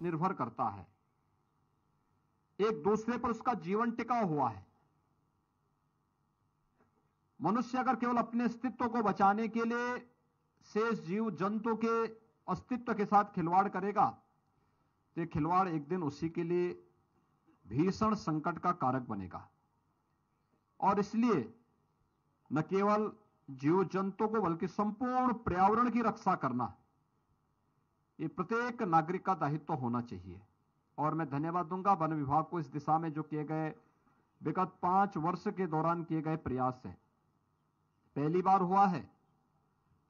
निर्भर करता है, एक दूसरे पर उसका जीवन टिका हुआ है। मनुष्य अगर केवल अपने अस्तित्व को बचाने के लिए शेष जीव जंतु के अस्तित्व के साथ खिलवाड़ करेगा तो ये खिलवाड़ एक दिन उसी के लिए भीषण संकट का कारक बनेगा। और इसलिए न केवल जीव जंतु को बल्कि संपूर्ण पर्यावरण की रक्षा करना ये प्रत्येक नागरिक का दायित्व होना चाहिए। और मैं धन्यवाद दूंगा वन विभाग को इस दिशा में जो किए गए विगत 5 वर्ष के दौरान किए गए प्रयास हैं। पहली बार हुआ है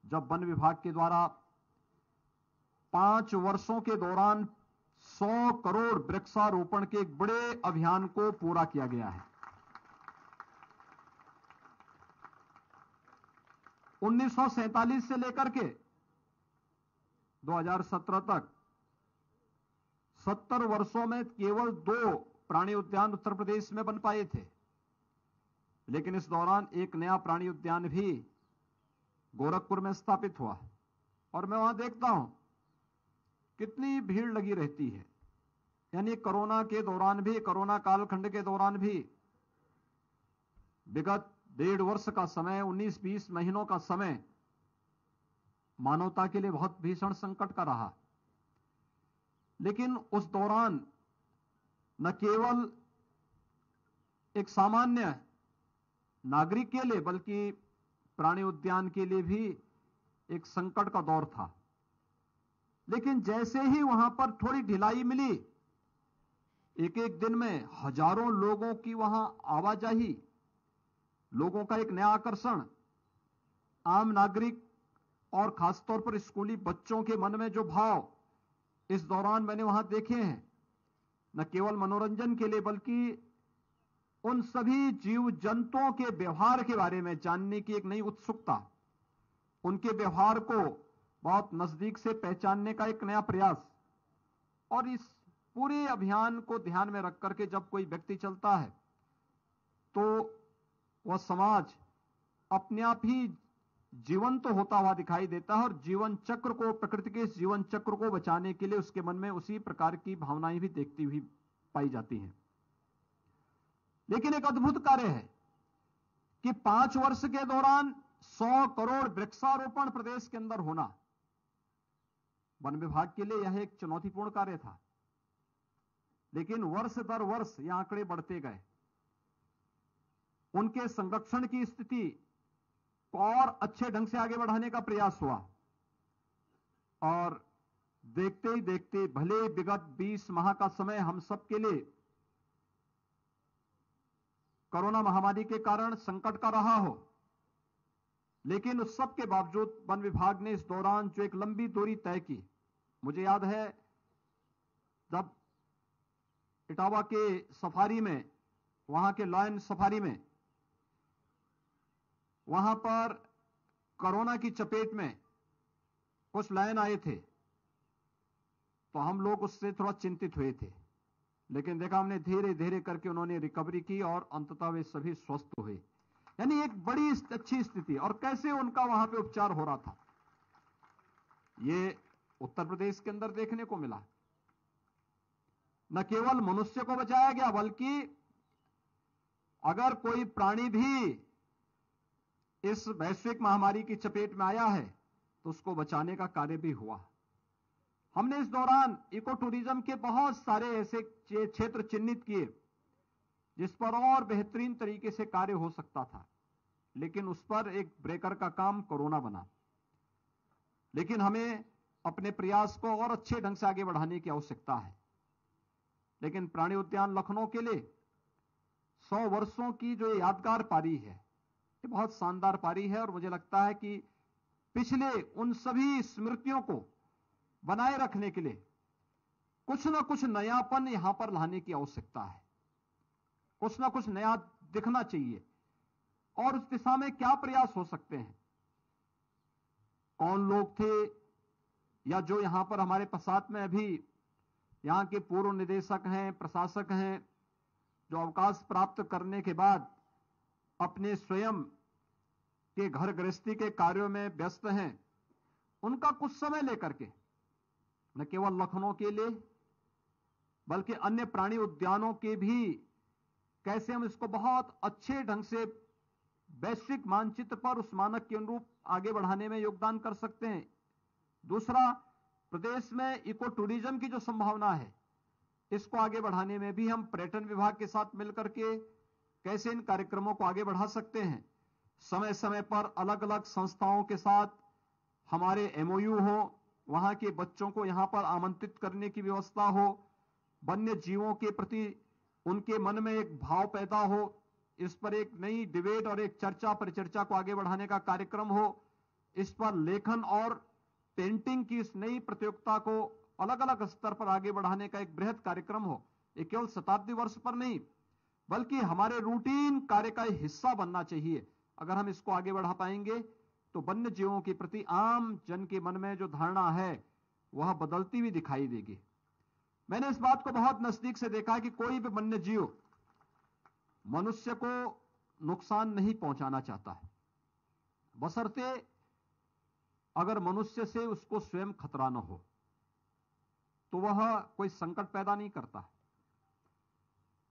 जब वन विभाग के द्वारा 5 वर्षों के दौरान 100 करोड़ वृक्षारोपण के एक बड़े अभियान को पूरा किया गया है। 1947 से लेकर के 2017 तक 70 वर्षों में केवल 2 प्राणी उद्यान उत्तर प्रदेश में बन पाए थे, लेकिन इस दौरान एक नया प्राणी उद्यान भी गोरखपुर में स्थापित हुआ। और मैं वहां देखता हूं कितनी भीड़ लगी रहती है। यानी कोरोना के दौरान भी, कोरोना कालखंड के दौरान भी, विगत 1.5 वर्ष का समय, 19-20 महीनों का समय मानवता के लिए बहुत भीषण संकट का रहा। लेकिन उस दौरान न केवल एक सामान्य नागरिक के लिए बल्कि प्राणी उद्यान के लिए भी एक संकट का दौर था। लेकिन जैसे ही वहां पर थोड़ी ढिलाई मिली, एक एक दिन में हजारों लोगों की वहां आवाजाही, लोगों का एक नया आकर्षण, आम नागरिक और खासतौर पर स्कूली बच्चों के मन में जो भाव इस दौरान मैंने वहां देखे हैं, न केवल मनोरंजन के लिए बल्कि उन सभी जीव जंतुओं के व्यवहार के बारे में जानने की एक नई उत्सुकता, उनके व्यवहार को बहुत नजदीक से पहचानने का एक नया प्रयास। और इस पूरे अभियान को ध्यान में रख करके जब कोई व्यक्ति चलता है तो वह समाज अपने आप ही जीवंत तो होता हुआ दिखाई देता है और जीवन चक्र को, प्रकृति के इस जीवन चक्र को बचाने के लिए उसके मन में उसी प्रकार की भावनाएं भी देखती हुई पाई जाती हैं। लेकिन एक अद्भुत कार्य है कि 5 वर्ष के दौरान 100 करोड़ वृक्षारोपण प्रदेश के अंदर होना वन विभाग के लिए यह एक चुनौतीपूर्ण कार्य था। लेकिन वर्ष दर वर्ष यह आंकड़े बढ़ते गए, उनके संरक्षण की स्थिति को और अच्छे ढंग से आगे बढ़ाने का प्रयास हुआ। और देखते ही देखते भले विगत 20 माह का समय हम सबके लिए कोरोना महामारी के कारण संकट का रहा हो, लेकिन उस सब के बावजूद वन विभाग ने इस दौरान जो एक लंबी दूरी तय की, मुझे याद है जब इटावा के सफारी में, वहां के लायन सफारी में, वहां पर कोरोना की चपेट में कुछ लायन आए थे तो हम लोग उससे थोड़ा चिंतित हुए थे। लेकिन देखा हमने धीरे धीरे करके उन्होंने रिकवरी की और अंततः वे सभी स्वस्थ हुए। यानी एक बड़ी अच्छी स्थिति। और कैसे उनका वहां पे उपचार हो रहा था, ये उत्तर प्रदेश के अंदर देखने को मिला। न केवल मनुष्य को बचाया गया बल्कि अगर कोई प्राणी भी इस वैश्विक महामारी की चपेट में आया है तो उसको बचाने का कार्य भी हुआ। हमने इस दौरान इको टूरिज्म के बहुत सारे ऐसे क्षेत्र चिन्हित किए जिस पर और बेहतरीन तरीके से कार्य हो सकता था, लेकिन उस पर एक ब्रेकर का काम कोरोना बना। लेकिन हमें अपने प्रयास को और अच्छे ढंग से आगे बढ़ाने की आवश्यकता है। लेकिन प्राणी उद्यान लखनऊ के लिए 100 वर्षों की जो यादगार पारी है, ये बहुत शानदार पारी है। और मुझे लगता है कि पिछले उन सभी स्मृतियों को बनाए रखने के लिए कुछ ना कुछ नयापन यहां पर लाने की आवश्यकता है। कुछ ना कुछ नया दिखना चाहिए। और उस दिशा में क्या प्रयास हो सकते हैं, कौन लोग थे, या जो यहां पर हमारे पश्चात में अभी यहां के पूर्व निदेशक हैं, प्रशासक हैं, जो अवकाश प्राप्त करने के बाद अपने स्वयं के घर गृहस्थी के कार्यों में व्यस्त हैं, उनका कुछ समय लेकर के न केवल लखनऊ के लिए बल्कि अन्य प्राणी उद्यानों के भी कैसे हम इसको बहुत अच्छे ढंग से वैश्विक मानचित्र पर उस मानक के अनुरूप आगे बढ़ाने में योगदान कर सकते हैं। दूसरा, प्रदेश में इको टूरिज्म की जो संभावना है, इसको आगे बढ़ाने में भी हम पर्यटन विभाग के साथ मिलकर के कैसे इन कार्यक्रमों को आगे बढ़ा सकते हैं। समय समय पर अलग अलग संस्थाओं के साथ हमारे एमओयू हो, वहां के बच्चों को यहां पर आमंत्रित करने की व्यवस्था हो, वन्य जीवों के प्रति उनके मन में एक भाव पैदा हो, इस पर एक नई डिबेट और एक चर्चा परिचर्चा को आगे बढ़ाने का कार्यक्रम हो। इस पर लेखन और पेंटिंग की इस नई प्रतियोगिता को अलग अलग स्तर पर आगे बढ़ाने का एक बृहद कार्यक्रम हो। ये केवल शताब्दी वर्ष पर नहीं, बल्कि हमारे रूटीन कार्य का हिस्सा बनना चाहिए। अगर हम इसको आगे बढ़ा पाएंगे तो वन्य जीवों के प्रति आम जन के मन में जो धारणा है वह बदलती हुई दिखाई देगी। मैंने इस बात को बहुत नजदीक से देखा है कि कोई भी वन्य जीव मनुष्य को नुकसान नहीं पहुंचाना चाहता है, बशर्ते अगर मनुष्य से उसको स्वयं खतरा न हो तो वह कोई संकट पैदा नहीं करता।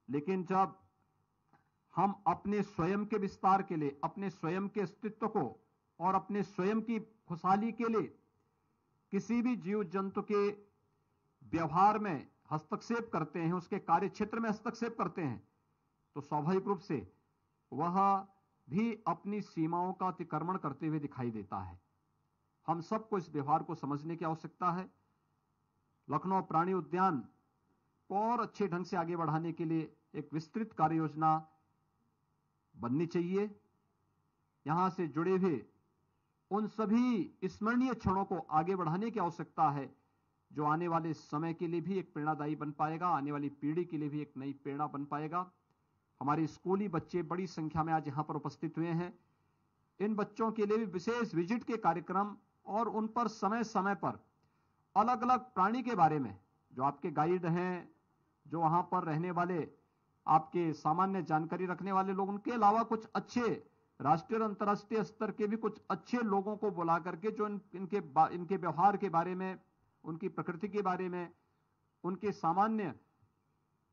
लेकिन जब हम अपने स्वयं के विस्तार के लिए, अपने स्वयं के अस्तित्व को और अपने स्वयं की खुशहाली के लिए किसी भी जीव जंतु के व्यवहार में हस्तक्षेप करते हैं, उसके कार्य क्षेत्र में हस्तक्षेप करते हैं, तो स्वाभाविक रूप से वह भी अपनी सीमाओं का अतिक्रमण करते हुए दिखाई देता है। हम सबको इस व्यवहार को समझने की आवश्यकता है। लखनऊ प्राणी उद्यान को और अच्छे ढंग से आगे बढ़ाने के लिए एक विस्तृत कार्य योजना बननी चाहिए। यहां से जुड़े हुए उन सभी स्मरणीय क्षणों को आगे बढ़ाने की आवश्यकता है जो आने वाले समय के लिए भी एक प्रेरणादायी बन पाएगा, आने वाली पीढ़ी के लिए भी एक नई प्रेरणा बन पाएगा। हमारे स्कूली बच्चे बड़ी संख्या में आज यहां पर उपस्थित हुए हैं। इन बच्चों के लिए भी विशेष विजिट के कार्यक्रम और उन पर समय समय पर अलग अलग प्राणी के बारे में जो आपके गाइड हैं, जो वहां पर रहने वाले आपके सामान्य जानकारी रखने वाले लोग, उनके अलावा कुछ अच्छे राष्ट्रीय और अंतर्राष्ट्रीय स्तर के भी कुछ अच्छे लोगों को बुला करके जो इनके व्यवहार के बारे में, उनकी प्रकृति के बारे में, उनके सामान्य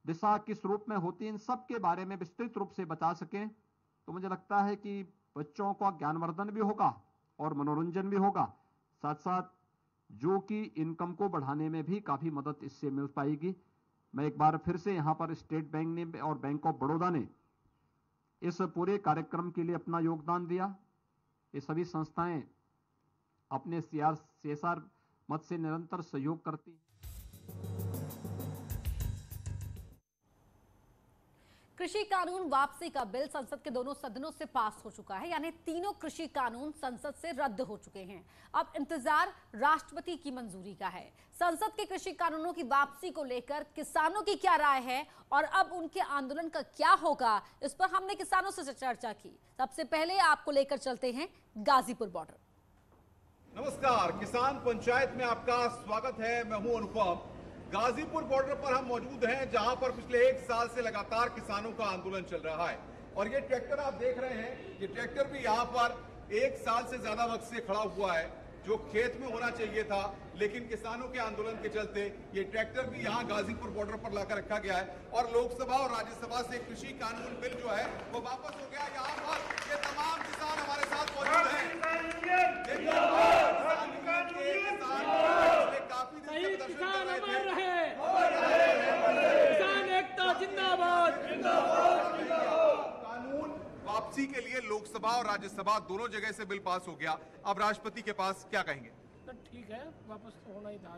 दिशा किस रूप में होती है, इन सब के बारे में विस्तृत रूप से बता सकें, तो मुझे लगता है कि बच्चों का ज्ञानवर्धन भी होगा और मनोरंजन भी होगा। साथ साथ जो कि इनकम को बढ़ाने में भी काफी मदद इससे मिल पाएगी। मैं एक बार फिर से यहां पर स्टेट बैंक ने और बैंक ऑफ बड़ौदा ने इस पूरे कार्यक्रम के लिए अपना योगदान दिया। ये सभी संस्थाएं अपने CSR मद से निरंतर सहयोग करती हैं। कृषि कानून वापसी का बिल संसद के दोनों सदनों से पास हो चुका है, यानी तीनों कृषि कानून संसद से रद्द हो चुके हैं। अब इंतजार राष्ट्रपति की मंजूरी का है। संसद के कृषि कानूनों की वापसी को लेकर किसानों की क्या राय है और अब उनके आंदोलन का क्या होगा, इस पर हमने किसानों से चर्चा की। सबसे पहले आपको लेकर चलते हैं गाजीपुर बॉर्डर। नमस्कार, किसान पंचायत में आपका स्वागत है। मैं हूं अनुपम। गाजीपुर बॉर्डर पर हम मौजूद हैं, जहां पर पिछले 1 साल से लगातार किसानों का आंदोलन चल रहा है। और ये ट्रैक्टर आप देख रहे हैं, ये ट्रैक्टर भी यहां पर 1 साल से ज्यादा वक्त से खड़ा हुआ है, जो खेत में होना चाहिए था, लेकिन किसानों के आंदोलन के चलते ये ट्रैक्टर भी यहां गाजीपुर बॉर्डर पर लाकर रखा गया है। और लोकसभा और राज्यसभा से कृषि कानून बिल जो है वो वापस हो गया। यहाँ पर ये तमाम किसान हमारे साथ मौजूद हैं। काफी दिन से प्रदर्शन कर रहे थे। किसान एकता जिंदाबाद। कानून वापसी के लिए लोकसभा और राज्यसभा दोनों जगह से बिल पास हो गया। अब राष्ट्रपति के पास क्या कहेंगे? तो ठीक है, वापस तो होना ही था।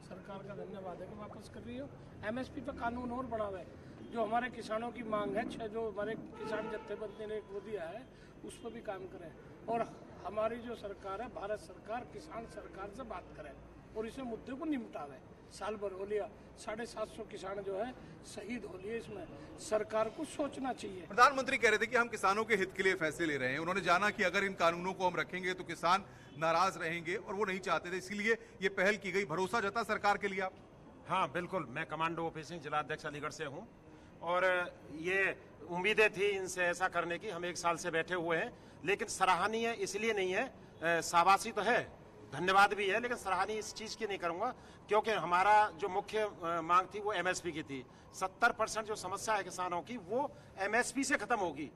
सरकार का धन्यवाद है कि वापस कर रही हो। MSP पे कानून और बढ़ावा है, जो हमारे किसानों की मांग है, जो हमारे किसान जत्थेबंदी ने वो दिया है, उस पर भी काम करें। और हमारी जो सरकार है, भारत सरकार किसान सरकार से बात करें और इसे मुद्दे को निपटावे। साल भर हो लिया, 750 किसान जो है शहीद हो लिए। इसमें सरकार को सोचना चाहिए। प्रधानमंत्री कह रहे थे कि हम किसानों के हित के लिए फैसले ले रहे हैं। उन्होंने जाना कि अगर इन कानूनों को हम रखेंगे तो किसान नाराज रहेंगे और वो नहीं चाहते थे, इसीलिए ये पहल की गई। भरोसा जता सरकार के लिए आप? हाँ बिल्कुल, मैं कमांडो ऑफिसिंग जिला अध्यक्ष अलीगढ़ से हूँ और ये उम्मीदें थी इनसे ऐसा करने की। हम 1 साल से बैठे हुए हैं, लेकिन सराहनीय इसलिए नहीं है, शाबाशी तो है धन्यवाद भी है, लेकिन सराहनीय इस चीज की नहीं करूंगा, क्योंकि हमारा जो मुख्य मांग थी वो एमएसपी की थी। 70% जो समस्या है किसानों की वो एमएसपी से खत्म होगी।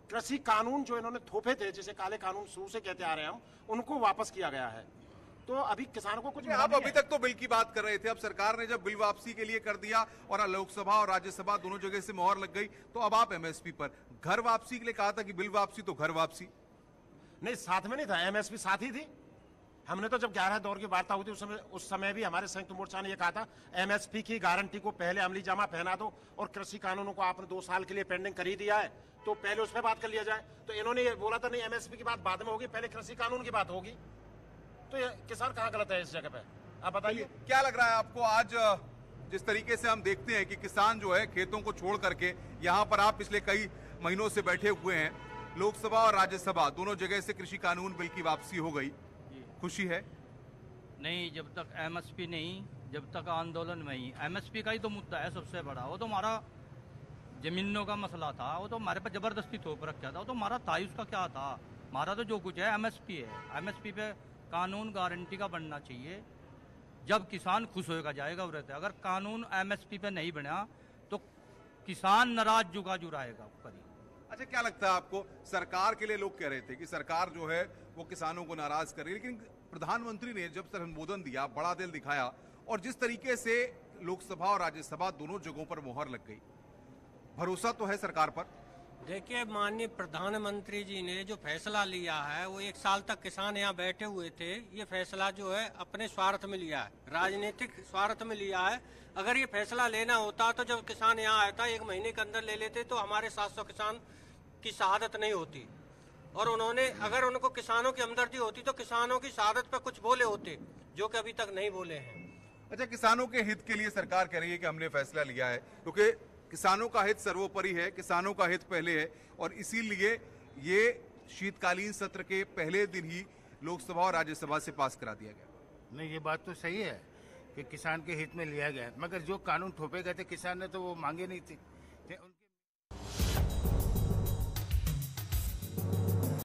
कृषि कानून जो इन्होंने थोपे थे, जिसे काले कानून शुरू से कहते आ रहे हैं हम, उनको वापस किया गया है। तो अभी किसानों को कुछ आप अभी तक तो बिल की बात कर रहे थे, अब सरकार ने जब बिल वापसी के लिए कर दिया और लोकसभा और राज्यसभा दोनों जगह से मोहर लग गई, तो अब आप एमएसपी पर घर वापसी के लिए कहा था कि बिल वापसी तो घर वापसी नहीं, साथ में नहीं था, एमएसपी साथ ही थी। हमने तो जब 11 दौर की वार्ता हुई थी उस समय भी हमारे संयुक्त मोर्चा ने यह कहा था एमएसपी की गारंटी को पहले अमली जामा पहना दो, और कृषि कानूनों को आपने 2 साल के लिए पेंडिंग कर ही दिया है तो पहले उस पर बात कर लिया जाए। तो इन्होंने ये बोला था नहीं, एमएसपी की बात बाद में होगी, पहले कृषि कानून की बात होगी। तो ये किसान कहाँ गलत है इस जगह पे, आप बताइए। क्या लग रहा है आपको आज जिस तरीके से हम देखते हैं कि किसान जो है खेतों को छोड़ करके यहाँ पर आप पिछले कई महीनों से बैठे हुए हैं, लोकसभा और राज्यसभा दोनों जगह से कृषि कानून बिल की वापसी हो गई, खुशी है? नहीं, जब तक एमएसपी नहीं, जब तक आंदोलन में ही एमएसपी का ही तो मुद्दा है सबसे बड़ा। वो तो हमारा जमीनों का मसला था, वो तो हमारे पर जबरदस्ती थोप रखा था, वो तो हमारा था ही, उसका क्या था। हमारा तो जो कुछ है एमएसपी है। एमएसपी पे कानून गारंटी का बनना चाहिए, जब किसान खुश होगा जाएगा वो रहता है। अगर कानून एमएसपी पे नहीं बना तो किसान नाराज जुगा जुराएगा ऊपर ही। अच्छा, क्या लगता है आपको, सरकार के लिए लोग कह रहे थे कि सरकार जो है वो किसानों को नाराज कर रही है, लेकिन प्रधानमंत्री ने जब संबोधन दिया, बड़ा दिल दिखाया, और जिस तरीके से लोकसभा और राज्यसभा दोनों जगहों पर मोहर लग गई, भरोसा तो है सरकार पर? देखिए, माननीय प्रधानमंत्री जी ने जो फैसला लिया है, वो 1 साल तक किसान यहाँ बैठे हुए थे। ये फैसला जो है अपने स्वार्थ में लिया है, राजनीतिक स्वार्थ में लिया है। अगर ये फैसला लेना होता तो जब किसान यहाँ आया था 1 महीने के अंदर ले लेते तो हमारे 700 किसान की शहादत नहीं होती। और उन्होंने, अगर उनको किसानों की हमदर्दी होती तो किसानों की शहादत पर कुछ बोले होते, जो कि अभी तक नहीं बोले हैं। अच्छा, किसानों के हित के लिए सरकार कह रही है कि हमने फैसला लिया है, क्योंकि किसानों का हित सर्वोपरि है, किसानों का हित पहले है, और इसीलिए ये शीतकालीन सत्र के पहले दिन ही लोकसभा और राज्यसभा से पास करा दिया गया। नहीं, ये बात तो सही है कि किसान के हित में लिया गया, मगर जो कानून थोपे गए थे किसान ने तो वो मांगे नहीं थे।